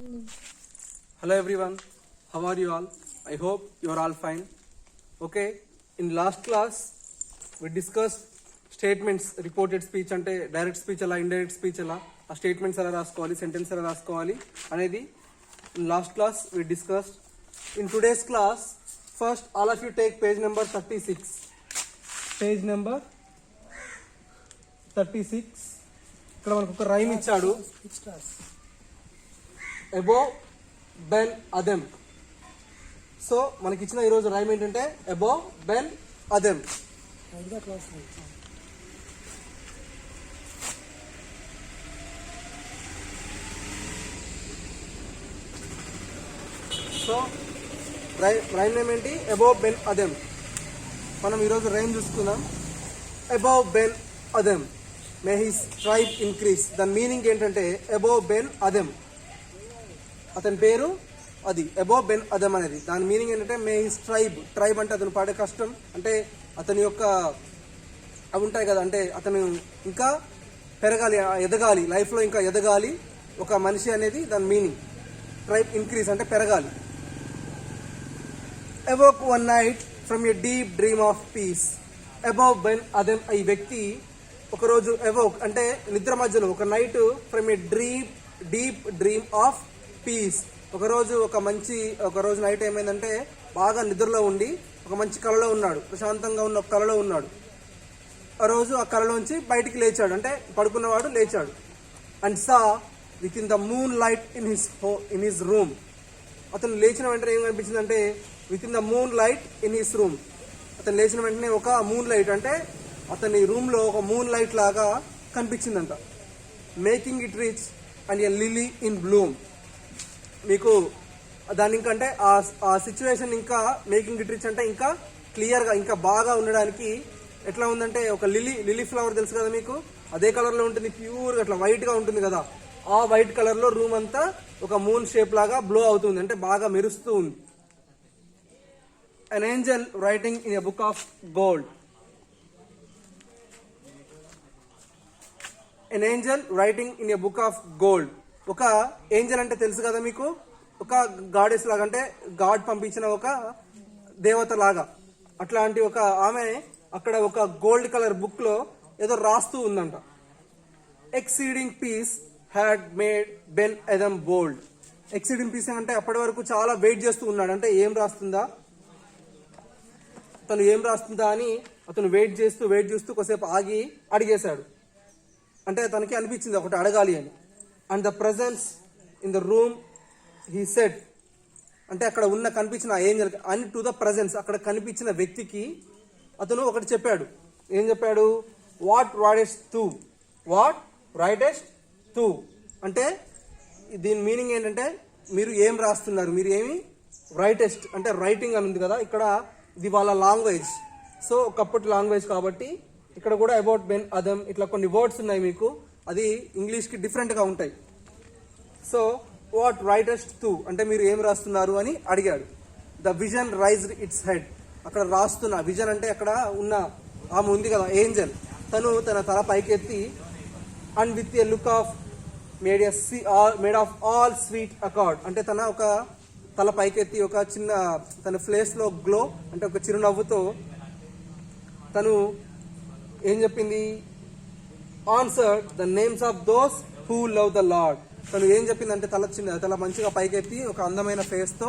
Hello everyone, how are you all? I hope you are all fine. Okay, in last class we discussed statements, reported speech ante direct speech ala indirect speech ala ఆ statements ఎలా రాసుకోవాలి, sentence ఎలా రాసుకోవాలి అనేది in last class we discussed. In today's class, first all of you take page number 36. Page number 36. ఇక్కడ మనకు ఒక rhyme ఇచ్చాడు. Above Ben Adhem. సో మనకి ఇచ్చిన ఈరోజు రైమ్ ఏంటంటే Abou Ben Adhem. So rhyme name ఏంటి? Abou Ben Adhem. మనం ఈరోజు రైమ్ చూసుకుందాం. Abou Ben Adhem may his tribe increase. దాని మీనింగ్ ఏంటంటే అబోవ్ బెన్ అదెమ్, అతని పేరు అది అబోవ్ బెన్ అదెమ్ అనేది. దాని మీనింగ్ ఏంటంటే మే హిస్ ట్రైబ్ అంటే అతను పాడే కష్టం, అంటే అతని యొక్క అవి ఉంటాయి కదా, అంటే అతను ఇంకా పెరగాలి, ఎదగాలి, లైఫ్లో ఇంకా ఎదగాలి ఒక మనిషి అనేది దాని మీనింగ్. ట్రైబ్ ఇంక్రీజ్ అంటే పెరగాలి. Abou one night from a deep dream of peace. Abou Ben Adhem ఈ వ్యక్తి ఒకరోజు అబోవ్ అంటే నిద్ర మధ్యలో, ఒక night from a deep dream of peace. ఒకరోజు నైట్ ఏమైందంటే బాగా నిద్రలో ఉండి ఒక మంచి కళలో ఉన్నాడు, ప్రశాంతంగా ఉన్న ఒక కళలో ఉన్నాడు. ఆ రోజు ఆ కళలోంచి బయటికి లేచాడు, అంటే పడుకున్నవాడు లేచాడు. And saw within the moonlight in his room. అతను లేచిన వెంటనే ఏం కనిపించిందంటే within the moonlight in his room. అతను లేచిన వెంటనే ఒక మూన్ లైట్, అంటే అతని రూమ్లో ఒక మూన్ లైట్ లాగా కనిపించిందంట. Making it rich and a lily in bloom. మీకు దాని ఇంకంటే ఆ సిచ్యువేషన్ ఇంకా మేకింగ్ ఇట్ రిచ్ అంటే ఇంకా క్లియర్గా, ఇంకా బాగా ఉండడానికి ఎట్లా ఉందంటే ఒక లిలీ ఫ్లవర్ తెలుసు కదా మీకు, అదే కలర్లో ఉంటుంది, ప్యూర్గా అట్లా వైట్గా ఉంటుంది కదా. ఆ వైట్ కలర్లో రూమ్ అంతా ఒక మూన్ షేప్ లాగా బ్లో అవుతుంది, అంటే బాగా మెరుస్తూ ఉంది. An angel writing in a book of gold. An angel writing in a book of gold. ఒక ఏంజల్ అంటే తెలుసు కదా మీకు, ఒక గాడెస్ లాగా, అంటే గాడ్ పంపించిన ఒక దేవత లాగా. అట్లాంటి ఒక ఆమె అక్కడ ఒక గోల్డ్ కలర్ బుక్ లో ఏదో రాస్తూ ఉందంట. Exceeding peace had made Ben Adhem bold. Exceeding peace అంటే అప్పటి వరకు చాలా వెయిట్ చేస్తూ ఉన్నాడు, అంటే ఏం రాస్తుందా అని అతను వెయిట్ చేస్తూ కొద్దిసేపు ఆగి అడిగేశాడు. అంటే తనకి అనిపించింది ఒకటి అడగాలి అని. And the presence in the room he said, అంటే అక్కడ కనిపించిన Angel and to the presence, అక్కడ కనిపించిన వ్యక్తికి అతను ఒకటి చెప్పాడు. ఏం చెప్పాడు? What రైటెస్ట్ two. అంటే దీని మీనింగ్ ఏంటంటే మీరు ఏం రాస్తున్నారు, మీరు ఏమి రైటెస్ట్ అంటే రైటింగ్ అని ఉంది కదా, ఇక్కడ ఇది వాళ్ళ లాంగ్వేజ్. సో ఒకప్పటి లాంగ్వేజ్ కాబట్టి ఇక్కడ కూడా అబౌట్ బెన్ అదెమ్ ఇట్లా కొన్ని వర్డ్స్ ఉన్నాయి మీకు, అది ఇంగ్లీష్కి డిఫరెంట్గా ఉంటాయి. సో వాట్ రైటెస్ట్ టూ అంటే మీరు ఏం రాస్తున్నారు అని అడిగాడు. The vision raised it's head. అక్కడ రాస్తున్న విజన్ అంటే అక్కడ ఉన్న ఆమె ఉంది కదా ఏంజల్, తను తన తల పైకెత్తి and with a look of made of all sweet accord, అంటే తన ఒక తల పైకెత్తి ఒక చిన్న తన ఫేస్ లో గ్లో, అంటే ఒక చిరునవ్వుతో తను ఏం చెప్పింది? Answered the names of those who love the lord. తను ఏం చెప్పింది అంటే తల మంచిగా పైకెత్తి ఒక అందమైన ఫేస్ తో,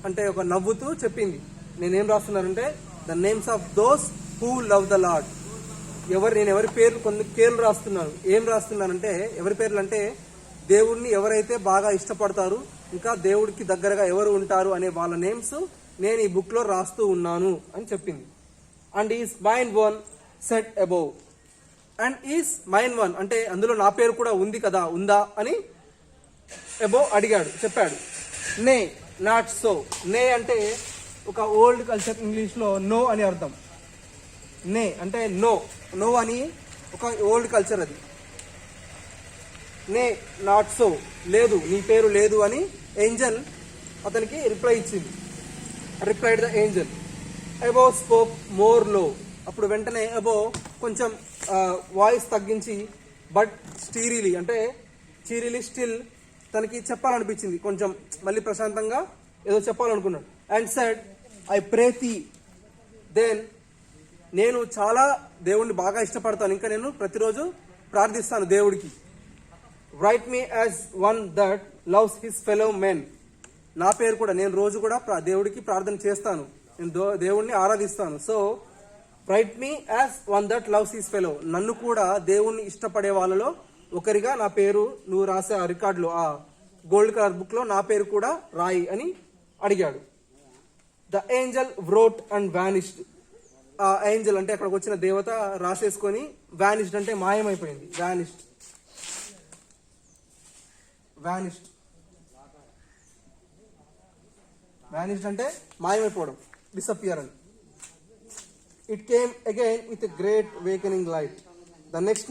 అంటే ఒక నవ్వుతూ చెప్పింది, నేనేం రాస్తున్నానంటే the names of those who love the lord. నేను ఎవరి పేర్లు కొన్ని పేర్లు రాస్తున్నాను. ఏం రాస్తున్నానంటే ఎవరి పేర్లు అంటే దేవుడిని ఎవరైతే బాగా ఇష్టపడతారు, ఇంకా దేవుడికి దగ్గరగా ఎవరు ఉంటారు అనే వాళ్ళ నేమ్స్ నేను ఈ బుక్ లో రాస్తూ ఉన్నాను అని చెప్పింది. And is mine one said Abou. And is mine one అంటే అందులో నా పేరు కూడా ఉంది కదా, ఉందా అని అబోవ్ చెప్పాడు. నే నాట్ సో. నే అంటే ఒక ఓల్డ్ కల్చర్ ఇంగ్లీష్ లో నో అని అర్థం. నే అంటే నో అని ఒక ఓల్డ్ కల్చర్ అది. నే నాట్ సో, లేదు, నీ పేరు లేదు అని ఏంజల్ అతనికి replied the Angel. Above spoke more లో. అప్పుడు వెంటనే అబోవ్ కొంచెం వాయిస్ తగ్గించి బట్ స్టీరీలీ అంటే చీరీలీ స్టిల్ తనకి చెప్పాలనిపించింది, కొంచెం మళ్ళీ ప్రశాంతంగా ఏదో చెప్పాలనుకున్నాడు. And said, I pray thee, then నేను చాలా దేవుణ్ణి బాగా ఇష్టపడతాను, ఇంకా నేను ప్రతిరోజు ప్రార్థిస్తాను దేవుడికి. Right me as one that loves his fellow men, నా పేరు కూడా, నేను రోజు కూడా దేవుడికి ప్రార్థన చేస్తాను, నేను దేవుణ్ణి ఆరాధిస్తాను. So write me as one that loves his fellow, నన్ను కూడా దేవుణ్ణి ఇష్టపడే వాళ్ళలో ఒకరిగా నా పేరు నువ్వు రాసే ఆ రికార్డులో, ఆ గోల్డ్ కలర్ బుక్ లో నా పేరు కూడా రాయి అని అడిగాడు. The Angel wrote and vanished, ఆ ఏంజల్ అంటే అక్కడికి వచ్చిన దేవత రాసేసుకొని వానిష్డ్ అంటే మాయమైపోయింది. వానిష్డ్ అంటే మాయమైపోవడం, డిసపియర్ అని. It came again with a great wakening light. The next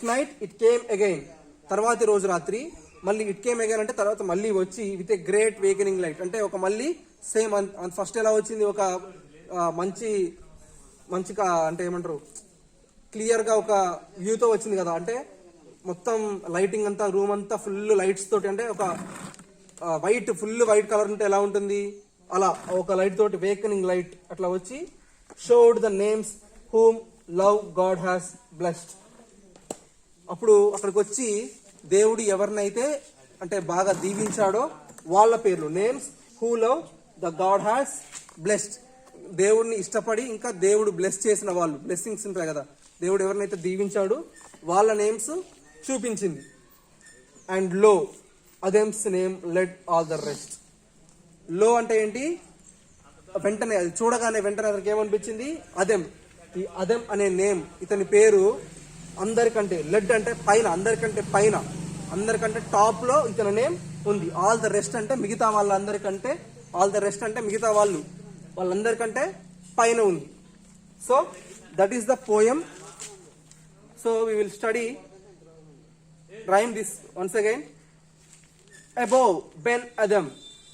night it came again, తర్వాతి రోజు రాత్రి మళ్ళీ ఇట్ కేమ్ అగైన్ అంటే తర్వాత మళ్ళీ వచ్చి with a great wakening light అంటే ఒక మళ్ళీ సేమ్ ఫస్ట్ ఎలా వచ్చింది, ఒక మంచి అంటే ఏమంటారు, క్లియర్ గా ఒక వ్యూతో వచ్చింది కదా, అంటే మొత్తం లైటింగ్ అంతా రూమ్ అంతా ఫుల్ లైట్స్ తోటి, అంటే ఒక ఫుల్ వైట్ కలర్ ఉంటే ఎలా ఉంటుంది అలా ఒక లైట్ తోటి వేకనింగ్ లైట్ అట్లా వచ్చి showed the names whom love God has blessed. అప్పుడు అక్కడికి వచ్చి దేవుడు ఎవరినైతే అంటే బాగా దీవించాడో వాళ్ళ పేర్లు, names who love the God has blessed, దేవుడిని ఇష్టపడి ఇంకా దేవుడు బ్లెస్ చేసిన వాళ్ళు, బ్లెస్సింగ్స్ ఉంటాయి కదా, దేవుడు ఎవరినైతే దీవించాడు వాళ్ళ నేమ్స్ చూపించింది. And lo Adhem's name led all the rest. Lo అంటే ఏంటి, వెంటనే అది చూడగానే వెంటనే అతనికి ఏమనిపించింది, అదెం, ఈ అదెం అనే నేమ్, ఇతని పేరు అందరికంటే, లెడ్ అంటే పైన, అందరికంటే టాప్ లో ఇతని నేమ్ ఉంది. ఆల్ ద రెస్ట్ అంటే మిగతా వాళ్ళందరికంటే, ఆల్ ద రెస్ట్ అంటే మిగతా వాళ్ళందరికంటే పైన ఉంది. So that is the poem. So we will study, rhyme this once again. Above Ben Adam,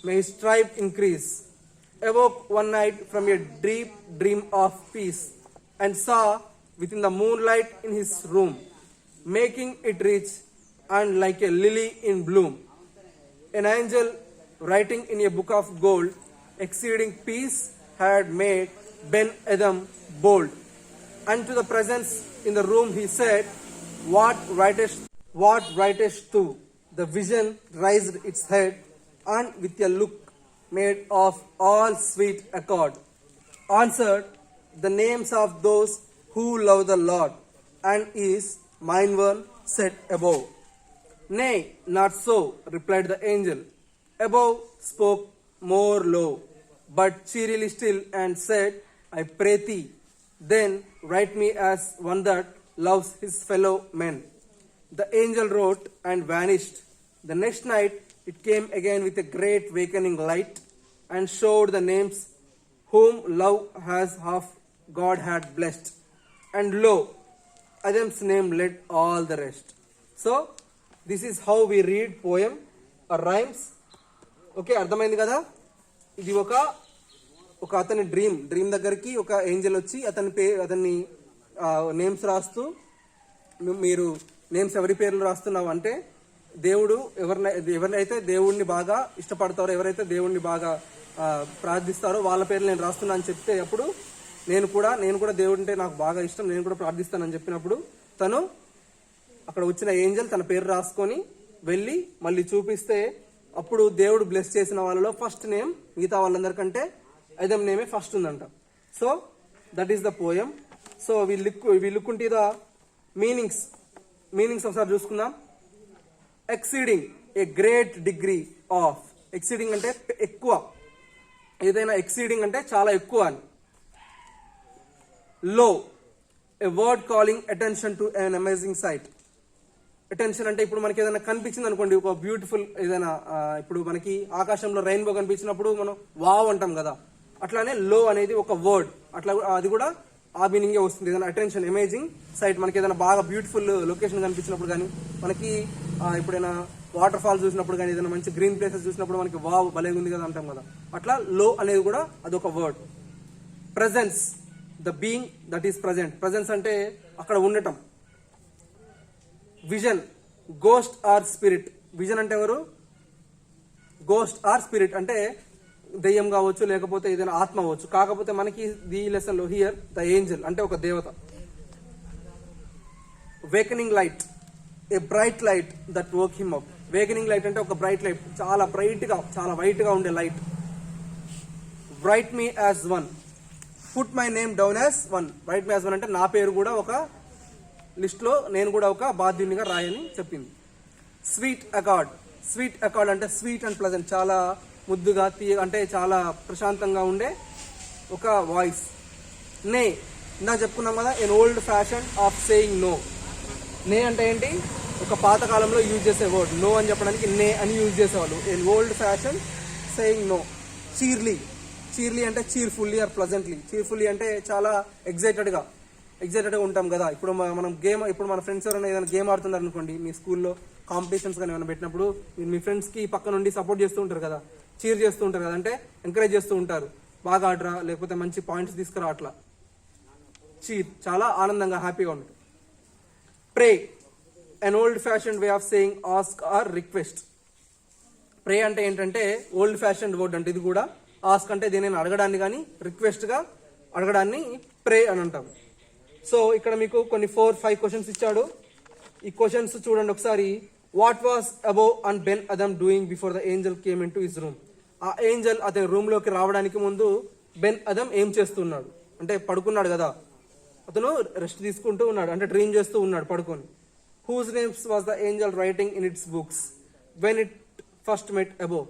may his tribe increase. Awoke one night from a deep dream of peace, and saw within the moonlight in his room, making it rich and like a lily in bloom, an angel writing in a book of gold, exceeding peace had made Ben Adam bold. Unto the presence in the room he said, what writest thou? The vision raised its head, and with a look made of all sweet accord, answered the names of those who love the Lord, and is mine one set above. Nay, not so, replied the angel. Above spoke more low, but cheerily still, and said, I pray thee, then write me as one that loves his fellow men. The angel wrote and vanished. The next night it came again with a great wakening light, and showed the names whom love has half God had blessed. And lo, Adam's name led all the rest. So this is how we read poem or rhymes. Okay, అర్థమైంది కదా. ఇది ఒక అతని dream దగ్గరికి ఒక Angel వచ్చి అతన్ని names రాస్తూ, మీరు నేమ్స్ ఎవరి పేర్లు రాస్తున్నావు అంటే, దేవుడు ఎవరినైతే దేవుణ్ణి బాగా ఇష్టపడతారో, ఎవరైతే దేవుణ్ణి బాగా ప్రార్థిస్తారో వాళ్ళ పేర్లు నేను రాస్తున్నా అని చెప్తే, అప్పుడు నేను కూడా దేవుడు అంటే నాకు బాగా ఇష్టం, నేను కూడా ప్రార్థిస్తానని చెప్పినప్పుడు తను అక్కడ వచ్చిన ఏంజల్ తన పేరు రాసుకొని వెళ్ళి మళ్ళీ చూపిస్తే, అప్పుడు దేవుడు బ్లెస్ చేసిన వాళ్ళలో ఫస్ట్ నేమ్ మిగతా వాళ్ళందరికంటే ఐదం నేమే ఫస్ట్ ఉందంట. So that is the poem. So we look into the meanings ఒకసారి చూసుకుందాం. Exceeding a great degree of, exceeding అంటే ఎక్కువ, ఏదైనా ఎక్సీడింగ్ అంటే చాలా ఎక్కువ అని. Lo, a word calling attention to an amazing sight. Attention అంటే ఇప్పుడు మనకి ఏదైనా కనిపించింది అనుకోండి, ఒక బ్యూటిఫుల్ ఏదైనా, ఇప్పుడు మనకి ఆకాశంలో రెయిన్బో కనిపించినప్పుడు మనం వావ్ అంటాం కదా, అట్లానే లో అనేది ఒక వర్డ్, అట్లా అది కూడా ఆ మీనింగే వస్తుంది. ఏదైనా అటెన్షన్, అమేజింగ్ సైట్, మనకి ఏదైనా బాగా బ్యూటిఫుల్ లొకేషన్ కనిపించినప్పుడు కానీ, మనకి ఇప్పుడైనా వాటర్ ఫాల్స్ చూసినప్పుడు కానీ, ఏదైనా మంచి గ్రీన్ ప్లేసెస్ చూసినప్పుడు మనకి వావ్ భలే ఉంది కదా అంటాం కదా, అట్లా లో అనేది కూడా అదొక word. Presence, the being that is present, presence అంటే అక్కడ ఉండటం. Vision, ghost or spirit, vision అంటే ఎవరు? గోస్ట్ ఆర్ స్పిరిట్, అంటే దెయ్యం కావచ్చు, లేకపోతే ఏదైనా ఆత్మ అవ్వచ్చు. కాకపోతే మనకి ది లెసన్ లో హియర్ ద ఏంజల్ అంటే ఒక దేవత. Wakening light, a bright light that woke him up. Wakening light అంటే ఒక బ్రైట్ లైట్, చాలా బ్రైట్ గా, చాలా వైట్ గా ఉండే light. Right me as one, put my name down as one. Right me as one అంటే నా పేరు కూడా ఒక లిస్ట్ లో, నేను కూడా ఒక బాధ్యునిగా రాయని చెప్పింది. స్వీట్ అకార్డ్, స్వీట్ అకార్డ్ అంటే స్వీట్ అండ్ ప్లెజెంట్, చాలా ముద్దుగా అంటే చాలా ప్రశాంతంగా ఉండే ఒక వాయిస్. నే, ఇందాక చెప్పుకున్నాం కదా, an old fashion of saying no. Nay అంటే ఏంటి? ఒక పాతకాలంలో యూజ్ చేసే వర్డ్. నో అని చెప్పడానికి నే అని యూజ్ చేసేవాళ్ళు. ఎన్ ఓల్డ్ ఫ్యాషన్ సేయింగ్ నో. చీర్లీ, చీర్లీ అంటే చీర్ఫుల్లీ ఆర్ ప్లజెంట్లీ. చీర్ఫుల్లీ అంటే చాలా ఎగ్జైటెడ్గా ఉంటాం కదా. ఇప్పుడు మనం గేమ్, ఇప్పుడు మన ఫ్రెండ్స్ ఎవరైనా ఏదైనా గేమ్ ఆడుతున్నారు అనుకోండి, మీ స్కూల్లో కాంపిటీషన్స్ కానీ ఏమైనా పెట్టినప్పుడు మీరు మీ ఫ్రెండ్స్కి పక్క నుండి సపోర్ట్ చేస్తూ ఉంటారు కదా, చీర్ చేస్తూ ఉంటారు కదా, అంటే ఎంకరేజ్ చేస్తూ ఉంటారు, బాగా ఆడరా, లేకపోతే మంచి పాయింట్స్ తీసుకురా, అట్లా చీర్, చాలా ఆనందంగా హ్యాపీగా ఉంటుంది. Pray, an old fashion way of saying ask or request. Pray అంటే ఏంటంటే ఓల్డ్ ఫ్యాషన్ వర్డ్ అంటే ఇది కూడా. ఆస్క్ అంటే దీనిని అడగడాన్ని కానీ రిక్వెస్ట్గా అడగడాన్ని ప్రే అని అంటాం. సో ఇక్కడ మీకు కొన్ని 4-5 క్వశ్చన్స్ ఇచ్చాడు. ఈ క్వశ్చన్స్ చూడండి ఒకసారి. What was Abou and Ben Adhem doing before the angel came into his room. ఆ ఏంజల్ అతని రూమ్ లోకి రావడానికి ముందు బెన్ అదమ్ ఏం చేస్తున్నాడు అంటే పడుకున్నాడు కదా, అతను రెస్ట్ తీసుకుంటూ ఉన్నాడు, అంటే డ్రీమ్ చేస్తూ ఉన్నాడు పడుకొని. Whose names was the angel writing in its books when it first met Abou.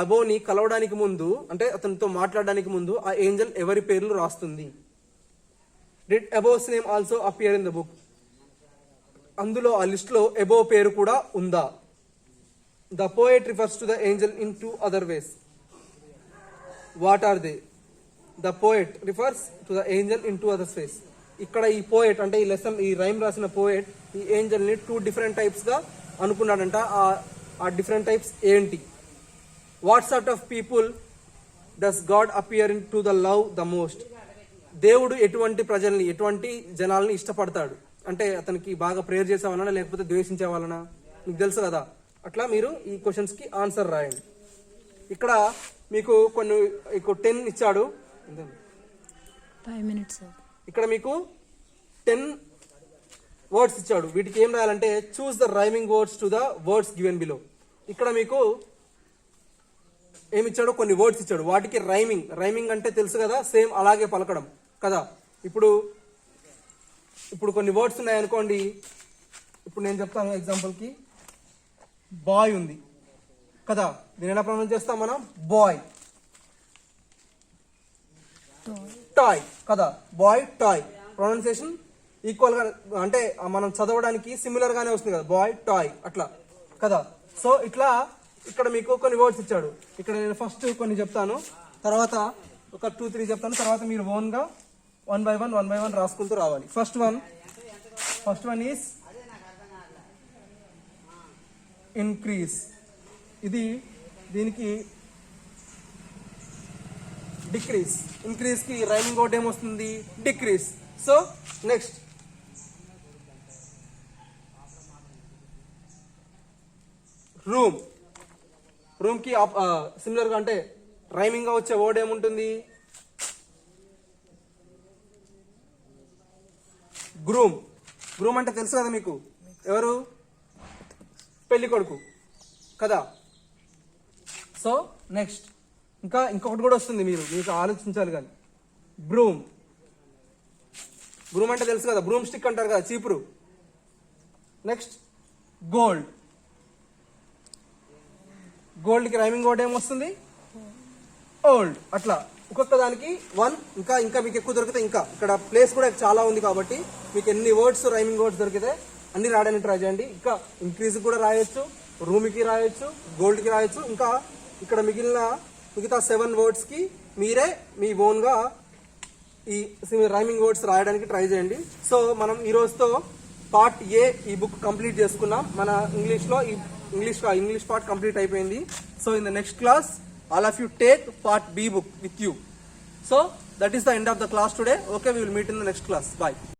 అబోని కలవడానికి ముందు, అంటే అతనితో మాట్లాడడానికి ముందు ఆ ఏంజల్ ఎవరి పేర్లు రాస్తుంది. Did Abou's name also appear in the book. అందులో ఆ లిస్ట్ లో అబోవ్ పేరు కూడా ఉందా. The poet refers to the angel in 2 other ways. What are they? The poet refers to the angel in 2 other ways. ఇక్కడ ఈ poet అంటే ఈ లెసన్, ఈ రైమ్ రాసిన పోయట్ ఈ ఏంజల్ ని 2 different టైప్స్ గా అనుకున్నాడంట. ఆ డిఫరెంట్ టైప్స్ ఏంటి? What sort of people does God appear in to the love the most. దేవుడు ఎటువంటి ప్రజల్ని, ఎటువంటి జనాల్ని ఇష్టపడతాడు అంటే అతనికి బాగా ప్రేయర్ చేసే వాళ్ళనా, లేకపోతే ద్వేషించే వాళ్ళనా, మీకు తెలుసు కదా. అట్లా మీరు ఈ క్వశ్చన్స్ కి ఆన్సర్ రాయండి. ఇక్కడ మీకు కొన్ని 10 ఇచ్చాడు. 5 minutes. ఇక్కడ మీకు 10 వర్డ్స్ ఇచ్చాడు. వీటికి ఏం రాయాలంటే choose the rhyming words to the words given below. ఇక్కడ మీకు ఏమి ఇచ్చాడో కొన్ని వర్డ్స్ ఇచ్చాడు, వాటికి రైమింగ్ అంటే తెలుసు కదా, సేమ్ అలాగే పలకడం కదా. ఇప్పుడు కొన్ని వర్డ్స్ ఉన్నాయనుకోండి, ఇప్పుడు నేను చెప్తాను ఎగ్జాంపుల్కి. బాయ్ ఉంది కదా, దీని ఎలా ప్రొనౌన్స్ చేస్తాం మనం? బాయ్. టాయ్ కదా, బాయ్ టాయ్. ప్రొనౌన్సియేషన్ ఈక్వల్ గా, అంటే మనం చదవడానికి సిమిలర్ గానే వస్తుంది కదా, బాయ్ టాయ్ అట్లా కదా. సో ఇట్లా ఇక్కడ మీకు కొన్ని వర్డ్స్ ఇచ్చాడు. ఇక్కడ నేను ఫస్ట్ కొన్ని చెప్తాను, తర్వాత ఒక 2-3 చెప్తాను, తర్వాత మీరు ఓన్ గా 1 by 1 రాసుకుంటూ రావాలి. First one is increase. దీనికి డిక్రీజ్. ఇంక్రీజ్ కి రైమింగ్ వర్డ్ ఏమొస్తుంది? డిక్రీజ్. సో నెక్స్ట్ రూమ్ కి సిమిలర్ గా అంటే రైమింగ్ గా వచ్చే వర్డ్ ఏముంటుంది? గ్రూమ్ అంటే తెలుసు కదా మీకు, ఎవరు? పెళ్లి కొడుకు కదా. సో నెక్స్ట్ ఇంకొకటి కూడా వస్తుంది, మీకు ఆలోచించాలి కానీ. బ్రూమ్ అంటే తెలుసు కదా, బ్రూమ్ స్టిక్ అంటారు కదా, చీపురు. నెక్స్ట్ గోల్డ్ కి రైమింగ్ వర్డ్ ఏమొస్తుంది? ఓల్డ్. అట్లా ఒక్కొక్క దానికి 1. ఇంకా మీకు ఎక్కువ దొరికితే, ఇంకా ఇక్కడ ప్లేస్ కూడా చాలా ఉంది కాబట్టి మీకు ఎన్ని వర్డ్స్ రైమింగ్ వర్డ్స్ దొరికితే అన్ని రాయడానికి ట్రై చేయండి. ఇంకా ఇంక్రీజ్ కూడా రాయొచ్చు, రూమ్కి రాయొచ్చు, గోల్డ్కి రాయొచ్చు. ఇంకా ఇక్కడ మిగతా 7 వర్డ్స్ కి మీరే మీ ఓన్ గా ఈ రైమింగ్ వర్డ్స్ రాయడానికి ట్రై చేయండి. సో మనం ఈ రోజుతో పార్ట్ ఏ ఈ బుక్ కంప్లీట్ చేసుకున్నాం. మన ఇంగ్లీష్ పార్ట్ కంప్లీట్ అయిపోయింది. So in the next class all of you take part B book with you. So that is the end of the class today. Okay, we will meet in the next class. Bye.